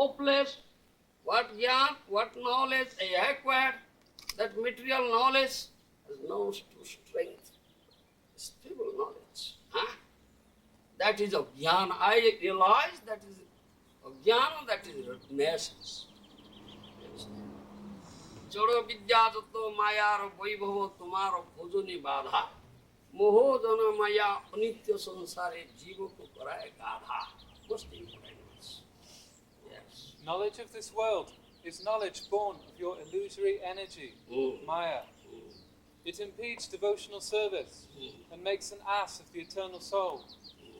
hopeless. What jnana, what knowledge I acquired, that material knowledge has no strength. It's feeble knowledge. Huh? That is jnana. I realize that is jnana, that is nations. जड़ विद्या जत मायार वैभव तुम्हार भोजनी बाधा मोह जन माया अनित्य संसारे जीव को कराए गाधा. Most important. Yes. Knowledge of this world is knowledge born of your illusory energy, Maya. It impedes devotional service and makes an ass of the eternal soul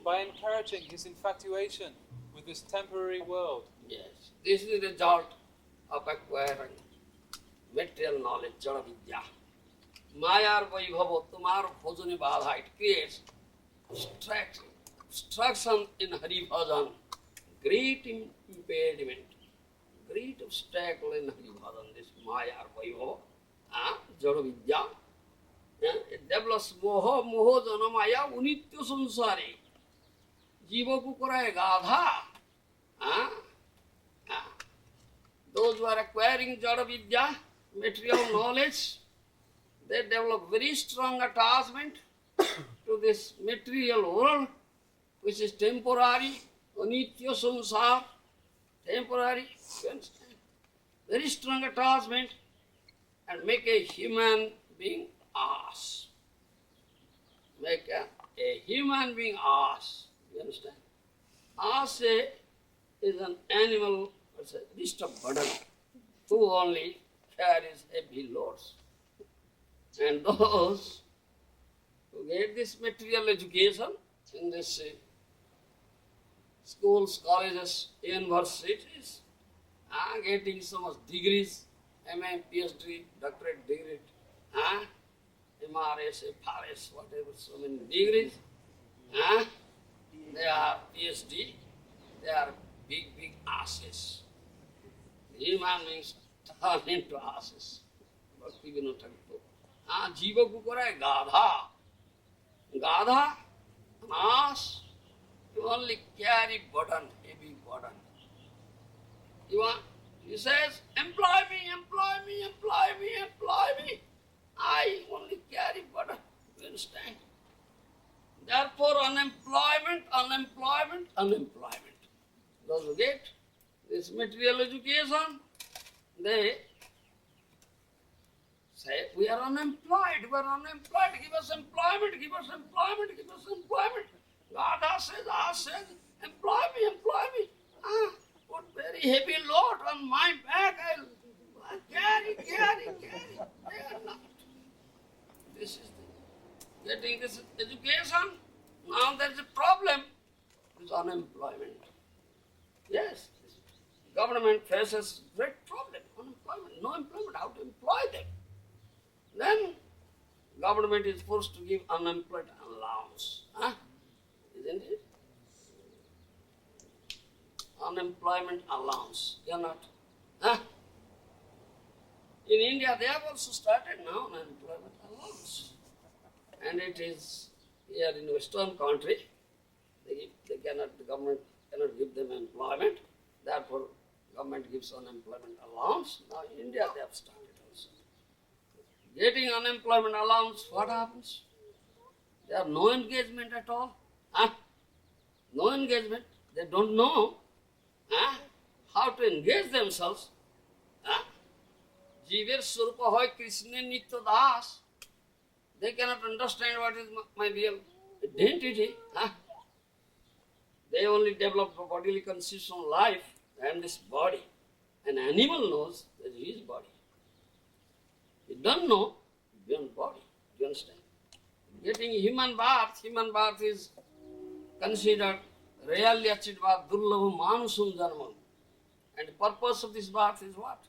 by encouraging his infatuation with this temporary world. Yes. This is the result of acquiring material knowledge, jada vidya. Mayar vaibhava, tumar bhojani badha, it creates obstruction in Hari Bhajan, great impediment, great obstacle in Hari Bhajan, this Mayar vaibhava, jada vidya. It develops moha, moho jana maya, unitya sansare. Jiva ko karaye gadha. Those who are acquiring jada vidya, material knowledge, they develop very strong attachment to this material world, which is temporary, anitya sansar, temporary, you understand? Very strong attachment, and make a human being ass. Make a human being ass, you understand? Ass is an animal, it's a beast of burden, who only carries heavy loads. And those who get this material education in this schools, colleges, universities, getting so much degrees, MA, PhD, doctorate degree, MRS, FRS, whatever, so many degrees, they are PhD, they are big, big asses. Human beings turn into asses. Bhakti Vinod Thakur. Jiva ko karaye gadha. Gadha, an ass, you only carry burden, heavy burden. He says, employ me, employ me, employ me, employ me. I only carry burden. You understand? Therefore, unemployment, unemployment, unemployment. Those who get this material education, they say, we are unemployed, give us employment, give us employment, give us employment. God says, employ me. Put very heavy load on my back, I'll carry. They are not. This is getting this education. Now there is a problem, is unemployment. Yes, government faces great problem, unemployment, no employment, how to employ them. Then government is forced to give unemployment allowance. Isn't it? Unemployment allowance. You are not. In India, they have also started now unemployment allowance. And it is here in Western country, the government cannot give them employment. Therefore, government gives unemployment allowance. Now in India, they have started also. Getting unemployment allowance, what happens? They have no engagement at all. No engagement. They don't know how to engage themselves. Jiver Surupa Hoy Krishna Nitya Das. They cannot understand what is my real identity. They only develop a bodily conception of life. I am this body. An animal knows that he is body. He don't know beyond body. Do you understand? Getting human birth is considered rarely achieved birth, durlabha manusam janmam. And the purpose of this birth is what?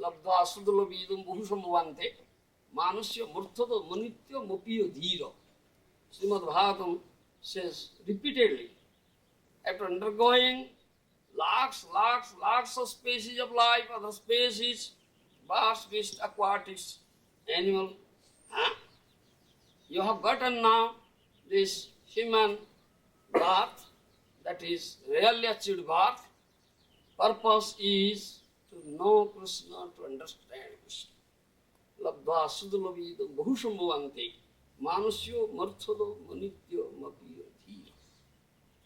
Labdha sudurlabhidum bhusham bhavante manusya murthado manitya mopiyo dhira. Srimad Bhagavatam says repeatedly, after undergoing lakhs of species of life, other species, birds, beasts, aquatics, animal, you have gotten now this human birth, that is rarely achieved birth, purpose is to know Krishna, to understand Krishna. Labdva sudalavidam bahusambhavante manusyo marthado manityo mapiyo dhira.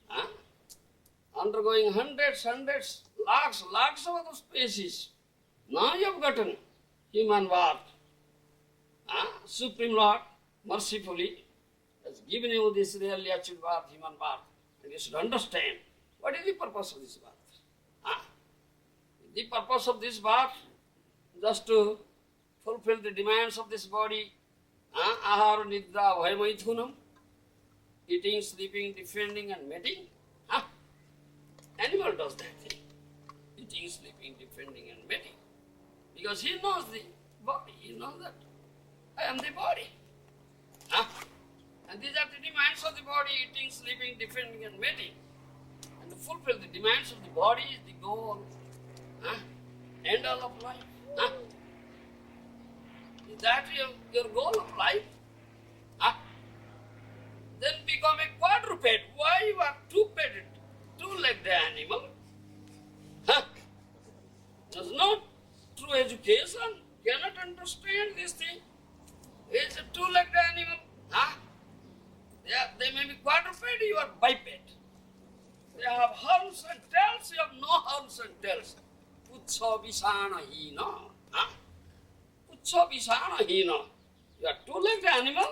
Huh? Undergoing hundreds, lakhs of other species. Now you have gotten human birth. Supreme Lord mercifully has given you this really achieved birth, human birth. And you should understand what is the purpose of this birth. The purpose of this birth just to fulfill the demands of this body. Ahara nidra bhayamaithunam, eating, sleeping, defending and mating. Animal does that thing. Eating, sleeping, defending and mating. Because he knows the body, he knows that I am the body. And these are the demands of the body, eating, sleeping, defending and mating. And to fulfill the demands of the body is the goal, end all of life. Is that your goal of life? Then become a quadruped. Why you are two-peded, two-legged animal? Does not true education cannot understand this thing. It's a two-legged animal. They may be quadruped, you are biped. They have horns and tails, you have no horns and tails. Putsha visana hina. Putsha visana hina. You are two-legged animal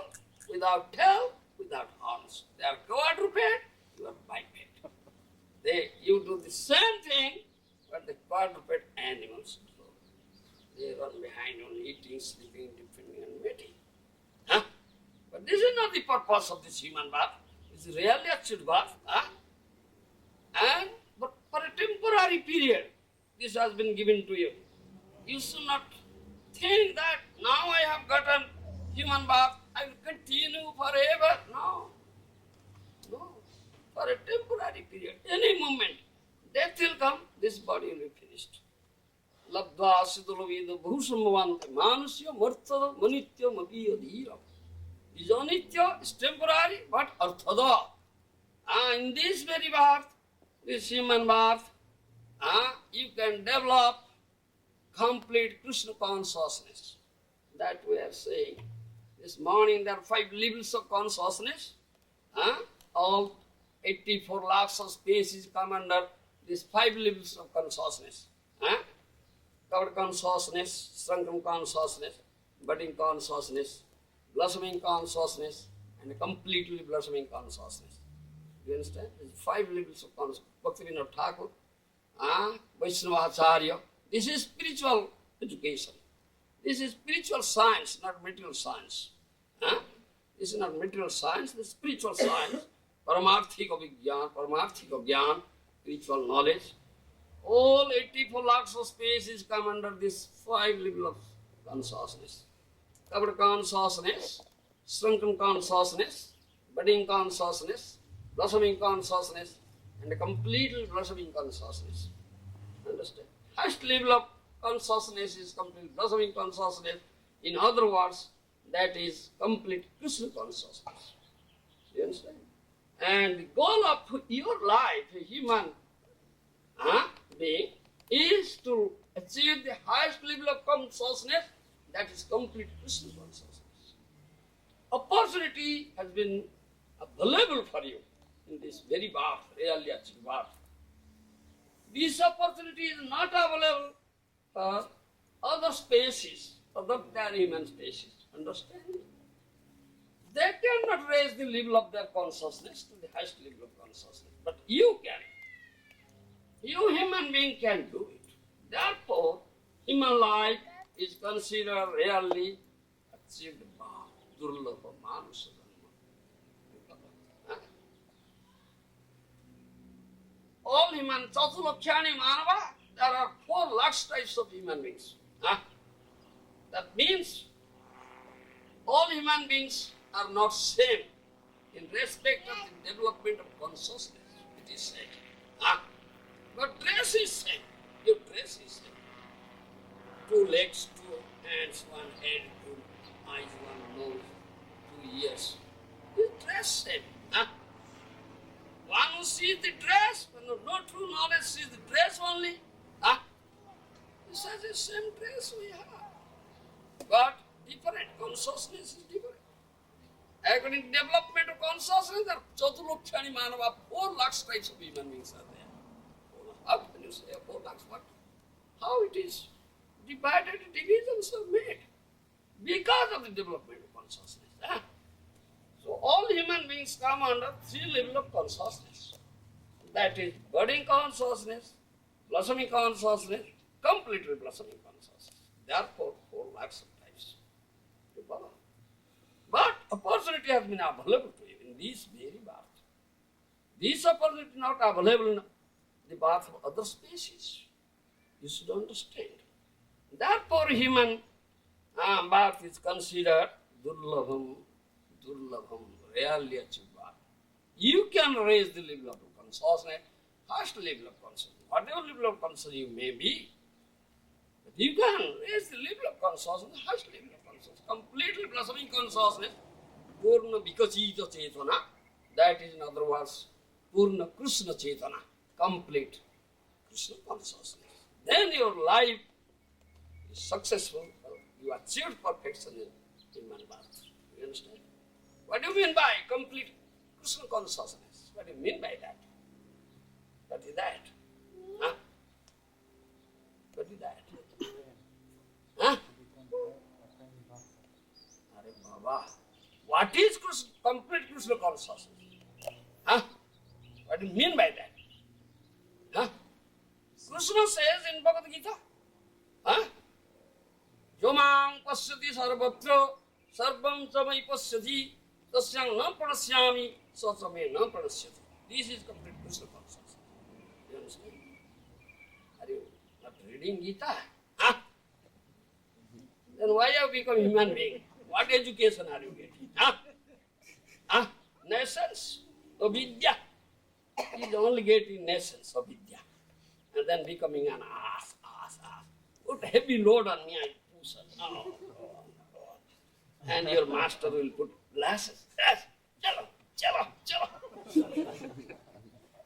without tail, without horns. They are quadruped, you are biped. You do the same thing what the quadruped animals do. They run behind on eating, sleeping, defending and mating. But this is not the purpose of this human birth. It's really achieved birth. But for a temporary period, this has been given to you. You should not think that now I have gotten human birth, I will continue forever. No. For a temporary period, any moment, death will come, this body will be finished. Labdva siddhalavida bahusambhavante manusya marthada manitya mapiya dhira. Is anitya, is temporary, but arthada. In this very birth, this human birth, you can develop complete Krishna consciousness. That we are saying. This morning there are 5 levels of consciousness. All 84 lakhs of species come under these 5 levels of consciousness. Covered consciousness, shrunken consciousness, budding consciousness, blossoming consciousness, and completely blossoming consciousness. You understand? There's 5 levels of consciousness. Bhaktivinoda Thakur, Vaishnavacharya. This is spiritual education. This is spiritual science, not material science. This is not material science, this is spiritual science. Paramarthika Gyan, spiritual knowledge. All 84 lakhs of species come under this 5 levels of consciousness. Covered consciousness, shrunken consciousness, budding consciousness, blossoming consciousness, and a completely blossoming consciousness. Understand? Highest level of consciousness is complete blossoming consciousness. In other words, that is complete Krishna consciousness. You understand? And the goal of your life, a human being, is to achieve the highest level of consciousness, that is complete Krishna consciousness. Opportunity has been available for you in this very birth, really achieved birth. This opportunity is not available for other species, other than human species. Understand? They cannot raise the level of their consciousness to the highest level of consciousness, but you can. You human being can do it. Therefore, human life is considered really achieved birth, durlabha manusya janma. All human, Chatulakshani Manava, there are 4 lakhs types of human beings. That means all human beings are not same in respect of the development of consciousness, it is said. But dress is same. Your dress is same. 2 legs, 2 hands, 1 head, 2 eyes, 1 nose, 2 ears. Your dress same. One who sees the dress, no true knowledge sees the dress only, the same dress we have, but different. Consciousness is different. According to development of consciousness, there are Chaturukshani Manava, 4 lakhs types of human beings are there. How can you say 4 lakhs? What? How it is divided, divisions are made because of the development of consciousness. So all human beings come under 3 levels of consciousness. That is budding consciousness, blossoming consciousness, completely blossoming consciousness. Therefore, 4 lakhs of types to follow. But opportunity has been available to you in this very birth. This opportunity is not available in the birth of other species. You should understand. Therefore, human birth is considered durlabham, rarely achieved birth. You can raise the level of consciousness, first level of consciousness, whatever level of consciousness you may be, but you can raise the level of consciousness, first level of consciousness, completely blossoming consciousness, Purna Vikasita Chetana, that is in other words, Purna Krishna Chetana, complete Krishna consciousness. Then your life is successful, you achieved perfection in human birth. You understand? What do you mean by complete Krishna consciousness? What do you mean by that? What is that? Huh? What is that? Huh? Are Baba, what is Krishna, complete Krishna consciousness? Huh? What do you mean by that? Huh? Krishna says in Bhagavad Gita, huh? Yomam pasyati sarvatra sarvam samai pasyati tasyang na pranasyami sasame na pranasyati. This is complete Krishna consciousness. You understand? Are you not reading Gita? Huh? Then why have you become human being? What education are you getting? Huh? Huh? Nations of Vidya. You only getting nations of Vidya. And then becoming an ass. Put heavy load on me, I push it. Oh, God. And your master will put glasses. Yes, chalo.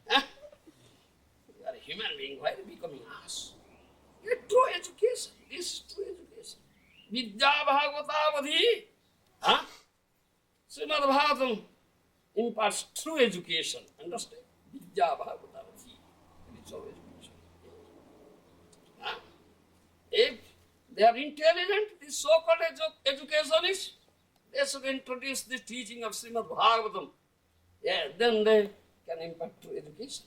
Huh? You are a human being, why are you becoming ass? Get true education. This is true education. Vidya Bhagavata Huh? Srimad Bhagavatam imparts true education. Understand? Vidya Bhagavata It is all education. If they are intelligent, this so-called educationists, they should introduce the teaching of Srimad Bhagavatam. Yeah, then they can impart true education.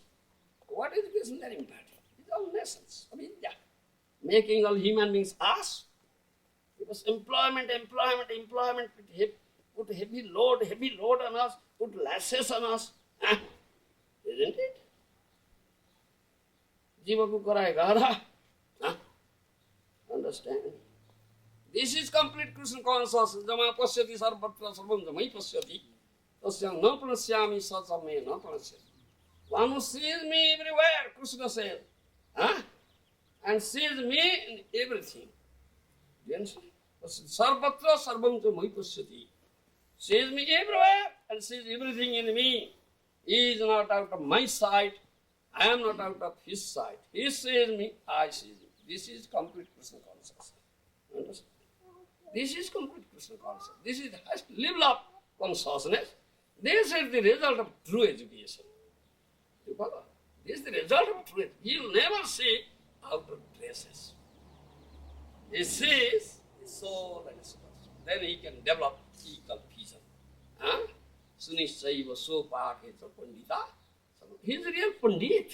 What education they are imparting? It's all nonsense. I mean, yeah. Making all human beings ass. Because employment, put heavy load on us, put lashes on us. Huh? Isn't it? Jiva ko karaye gadha. Huh? Understand? This is complete Krishna consciousness. Jama pasyati sarvatra sarvam jamai pasyati. Tasyam na pranasyami sasame na pranasyati. One who sees me everywhere, Krishna says. Huh? And sees me in everything. Do you understand? Sarvatra sarvam jamai pasyati. Sees me everywhere and sees everything in me. He is not out of my sight. I am not out of his sight. He sees me, I see him. This is complete Krishna consciousness. Understand? This is complete Krishna consciousness. This is the highest level of consciousness. This is the result of true education. You follow? This is the result of true education. He will never see outer traces. He sees the soul and soul. Then he can develop equal vision. Sunishaiva sopaketa pandita. He is a real pandit.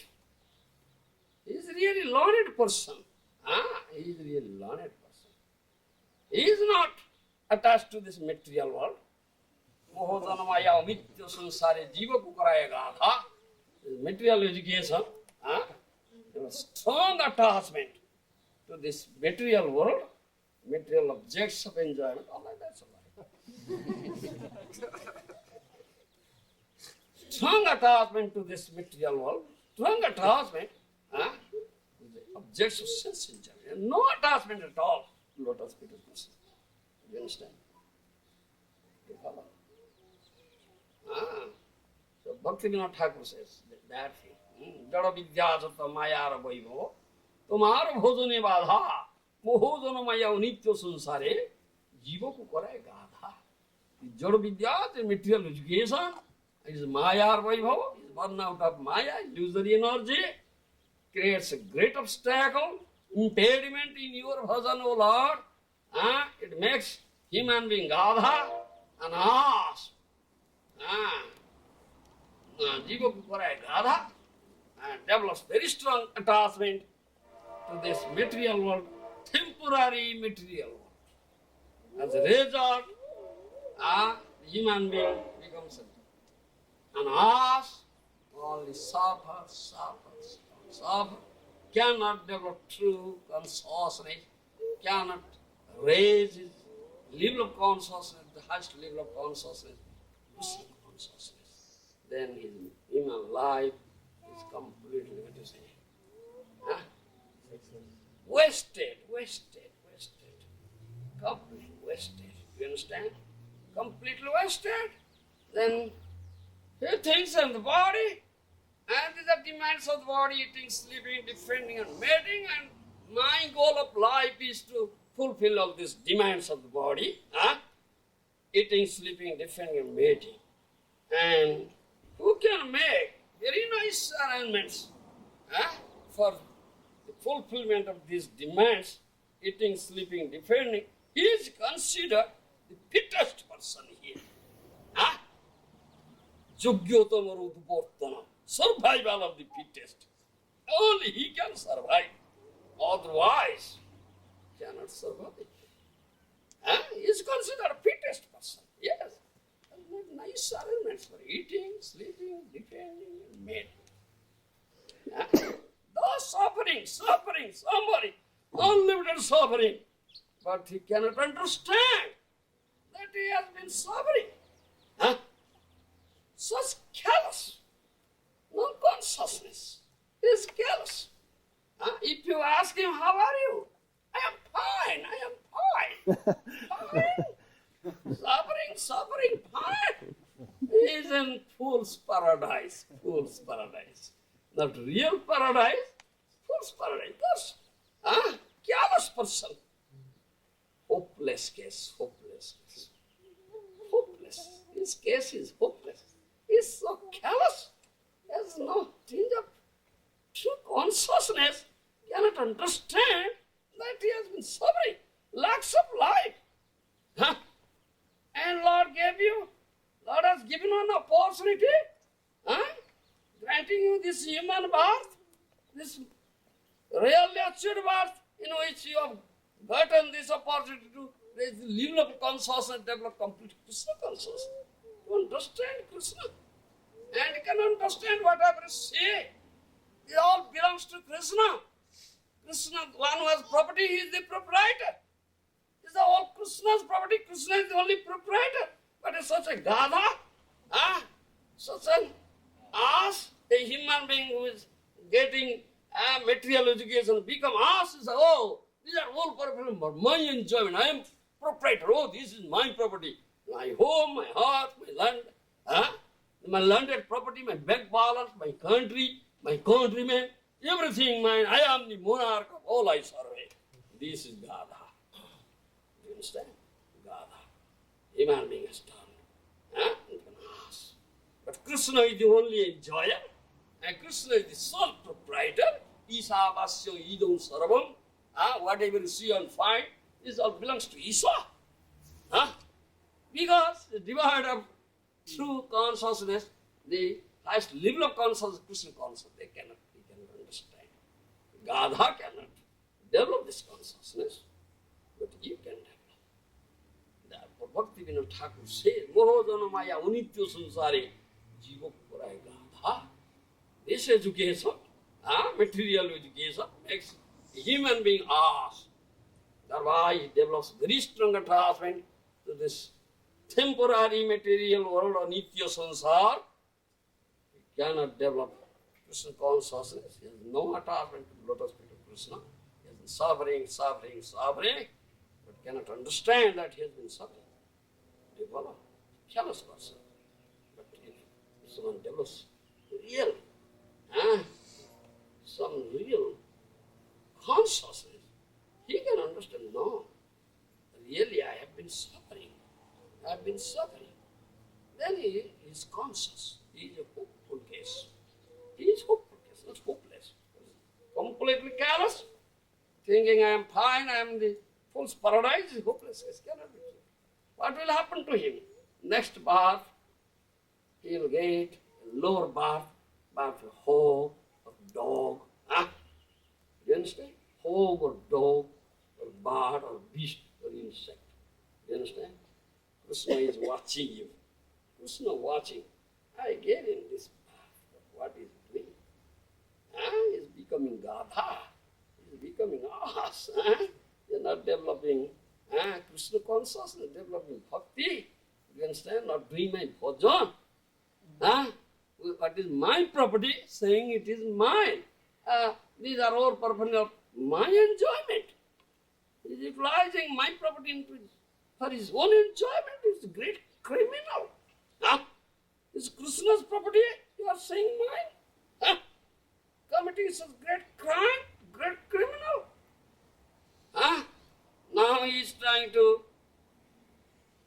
He is a really learned person. He is a really learned person. He is not attached to this material world. Mohodanamaya amitya sansare jiva kukaraya gadha. Material education. There was strong attachment to this material world, material objects of enjoyment. All like that's all right. Strong attachment to this material world, strong attachment to the objects of sense enjoyment. No attachment at all to Lotus Feet of Krishna. You understand? You follow? So Bhaktivinoda Thakur says that thing. Jada vidya jata mayara vaibhava tumhara bhojane badha मोहजनमाया नित्य संसारे जीव को कराए गाधा. The Jada Vidya, the material education, is Maya or Vaibhava, is born out of Maya, illusory energy, creates a great obstacle, impediment in your bhajan, O Lord. It makes human being Gadha and us. Jiva Kukara Gadha and develops very strong attachment to this material world, temporary material world. As a result, human being becomes an ass, only suffer, cannot develop true consciousness, cannot raise his level of consciousness, the highest level of consciousness, Krishna consciousness. Then his human life is completely, what to say, wasted, completely wasted. You understand? Completely wasted. Then he thinks of the body, and these are demands of the body, eating, sleeping, defending, and mating, and my goal of life is to fulfill all these demands of the body, eating, sleeping, defending, and mating. And who can make very nice arrangements for the fulfillment of these demands, eating, sleeping, defending? He is considered the fittest person here. Yogyotama Rudvartana, survival of the fittest. Only he can survive. Otherwise, cannot survive. He is considered fittest person. Yes. And make nice arrangements for eating, sleeping, defending, and mating. Those suffering, somebody, unlimited suffering. But he cannot understand that he has been suffering. Such callous, non-consciousness is callous. If you ask him, how are you? I am fine. Suffering, fine. He is in fool's paradise. Not real paradise, fool's paradise. Callous person. Hopeless case. His case is hopeless. He is so callous, has no tinge of true consciousness, cannot understand that he has been suffering, lacks of life. And Lord has given you an opportunity, granting you this human birth, this really achieved birth, in which you have gotten this opportunity to raise the level of consciousness, develop complete Krishna consciousness. To understand Krishna. And you can understand whatever you say. It all belongs to Krishna. Krishna, one who has property, he is the proprietor. It's all Krishna's property. Krishna is the only proprietor. But it's such a Gadha, such an ass, a human being who is getting material education, become ass, is these are all property for my enjoyment. I am proprietor. This is my property. My home, my heart, my land, my landed property, my bank balance, my country, my countrymen, everything mine. I am the monarch of all I survey. This is Gadha. Do you understand? Gadha. Human being has turned into an ass. But Krishna is the only enjoyer, and Krishna is the sole proprietor. Isha Vasya Idam Sarvam. Whatever you see and find, this all belongs to Isha. Because the divide of true consciousness, the highest level of consciousness, Krishna consciousness, they cannot understand. Gadha cannot develop this consciousness, but you can develop. Therefore, Bhaktivinoda Thakur says, Mohojana Maya Unitya Sansare Jiva Purai Gadha. This education, material education, makes a human being ass. Thereby he develops very strong attachment to this temporary material world of Nitya Sansar. He cannot develop Krishna consciousness. He has no attachment to the lotus feet of Krishna. He has been suffering, but cannot understand that he has been suffering. Develop callous person. But if someone develops real, some real consciousness, he can understand really I have been suffering. I have been suffering. Then he is conscious. He is a hopeful case. He is hopeful case, not hopeless. Completely careless, thinking I am fine, I am the fool's paradise, is hopeless case. Cannot be true. What will happen to him? Next birth, he will get a lower birth of hog or dog. Huh? Do you understand? Hog or dog or bird or beast or insect. Do you understand? Krishna is watching you. Krishna watching. I gave him this path, but what is he doing? He is becoming Gadha. He is becoming us. They are not developing Krishna consciousness, developing bhakti. You understand? Not doing my bhajan. What is my property? Saying it is mine. These are all purposes of my enjoyment. He is utilizing my property for his own enjoyment. He is a great criminal. Is Krishna's property? You are saying mine? Committing such great crime, great criminal. Now he is trying to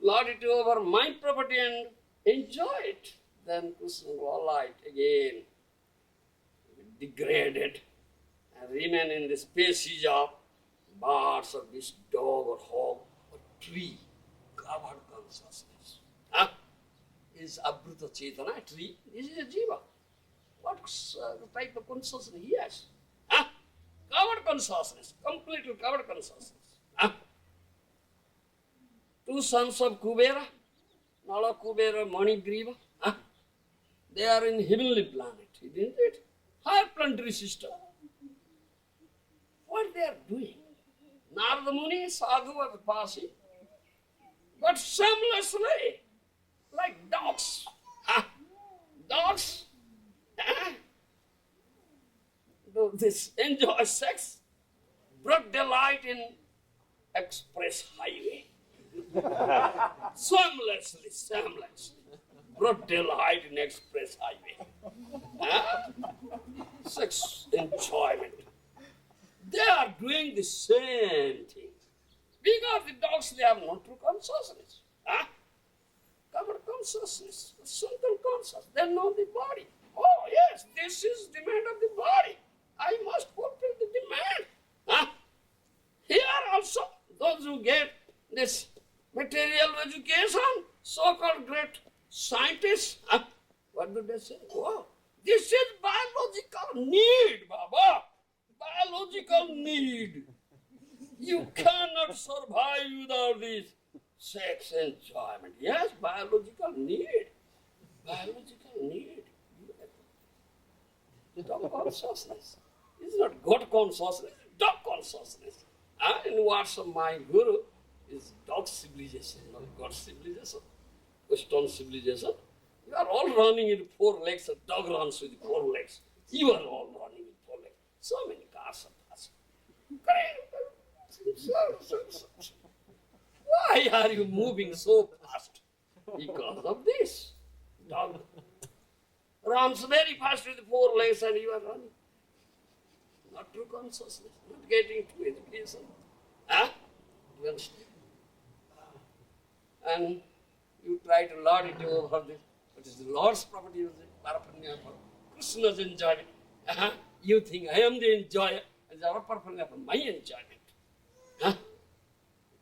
lord it over my property and enjoy it. Then Krishna will alight again, degraded, and remain in the species of birds or this dog or hog or tree, covered consciousness. Is Abruta Chetana, tree? This is a jiva. What type of consciousness he has? Covered consciousness, completely covered consciousness. Two sons of Kubera, Nala Kubera, Manigriva, they are in heavenly planet, isn't it? Higher planetary system. What they are doing? Narada Muni, Sadhu was passing, but shamelessly, like dogs. Dogs do this, enjoy sex, brought delight in express highway. Shamelessly, brought delight in express highway. Sex enjoyment. They are doing the same thing. Because the dogs, they have no true consciousness. Covered consciousness, simple consciousness. They know the body. Oh yes, this is demand of the body. I must fulfill the demand. Here also, those who get this material education, so-called great scientists, what do they say? Oh, this is biological need, Baba. Biological need. You cannot survive without this sex enjoyment. Yes, biological need. Biological need. Dog consciousness. It's not God consciousness, it's dog consciousness. In words of my guru, is dog civilization, not God civilization. Western civilization. You are all running with 4 legs, a dog runs with 4 legs. You are all running with 4 legs. So many cars are passing. Why are you moving so fast? Because of this. Dog runs very fast with 4 legs and you are running. Not true consciousness, not getting true education. You understand? And you try to lord it over this. What is the Lord's property? Is it paraphernalia for Krishna's enjoyment? You think I am the enjoyer, and the paraphernalia for my enjoyment.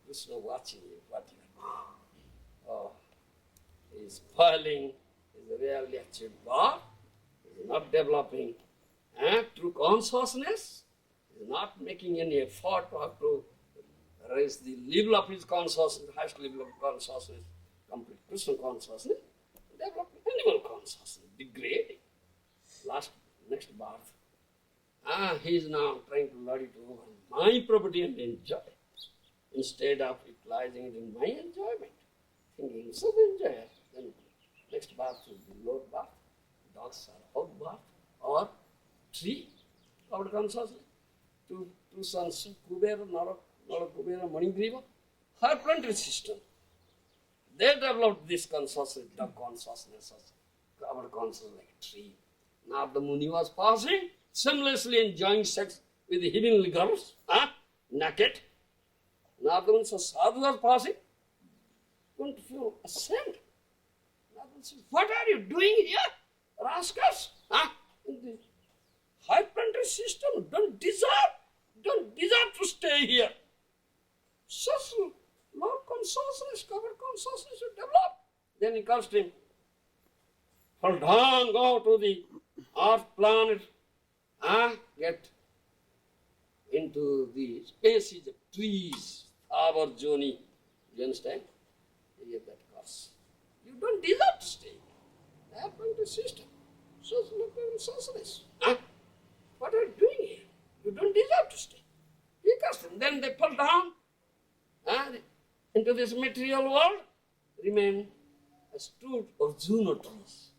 Krishna watching you, what you are doing. Oh, he is spoiling his really achieved God. He is not developing true consciousness. He is not making any effort to raise the level of his consciousness, the highest level of consciousness, complete Krishna consciousness, develop animal consciousness, degrading. Next birth. He is now trying to lord it over my property and enjoy it, instead of utilizing it in my enjoyment, thinking himself enjoyer. Then next birth will be lower birth, dogs are hog birth, or tree, covered consciousness. Two sons, Kubera, Nala Kubera, Manigriva, higher planetary system. They developed this consciousness, dog consciousness, covered consciousness like a tree. Narada Muni was passing, shamelessly enjoying sex with the heavenly girls, naked. Nardaman says, sadhu was passing, couldn't feel ashamed. Nardaman says, what are you doing here, rascals? Huh? In the high planetary system, don't deserve to stay here. Such Lord consciousness, covered consciousness to develop. Then he calls him, fall down, go to the earth planet, get into the spaces of trees, our journey. You understand? You get that curse. You don't deserve to stay. They are going to system. So look at consciousness. What are you doing here? You don't deserve to stay. Because then they fall down into this material world, remain as two Arjuna trees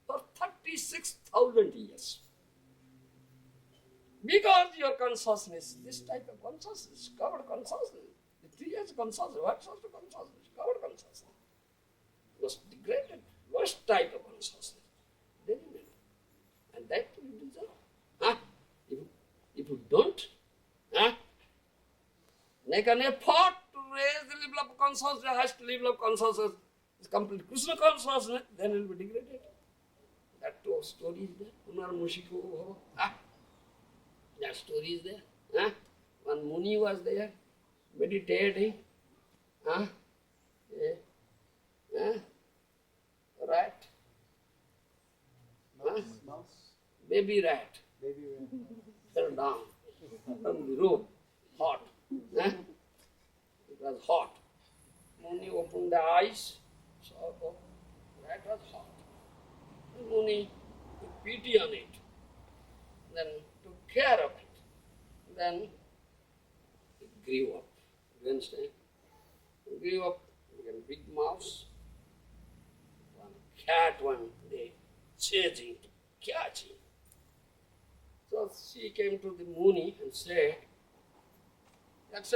for 36,000 years. Because your consciousness, this type of consciousness, covered consciousness, the tree has consciousness. What sort of consciousness? Covered consciousness. Most degraded, worst type of consciousness. They remain. And that you deserve. If you don't make an effort to raise the level of consciousness, highest level of consciousness, it's complete Krishna consciousness, then it will be degraded. That story is there. Punar Mushiko Bhava. That story is there. One Muni was there, meditating. Rat. Baby rat. Fell down from the road. Hot. It was hot. Muni opened the eyes, saw the rat was hot. And Muni took pity on it, then took care of it. Then it grew up. You understand? It grew up, became a big mouse. One cat one day chasing to catch him. So she came to the Muni and said,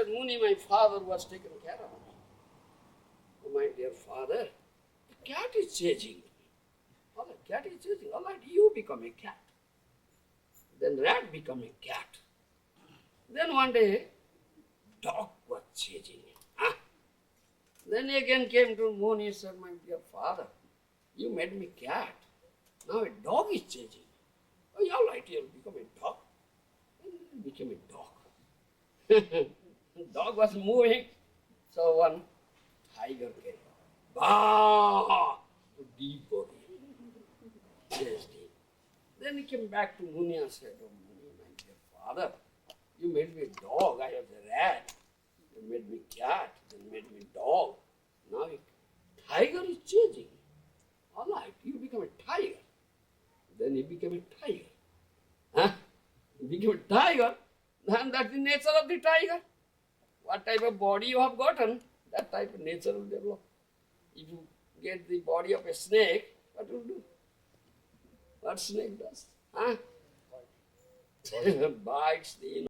Muni, my father was taking care of me. Oh, my dear father, the cat is chasing me. Oh, the cat is chasing. All right, you become a cat. Then rat become a cat. Then one day, dog was chasing him. Then he again came to Muni and said, my dear father, you made me cat. Now a dog is chasing me. Oh, all right, you'll become a dog. And he became a dog. The dog was moving, so one tiger came. Bah! To devour him. Chased him. Then he came back to Muni and said, oh Muni, my dear father, you made me a dog, I was a rat. You made me cat, then made me dog. Now a tiger is chasing me. All right, you become a tiger. Then he became a tiger. He became a tiger, then that's the nature of the tiger. What type of body you have gotten, that type of nature will develop. If you get the body of a snake, what will do? What snake does? Bites the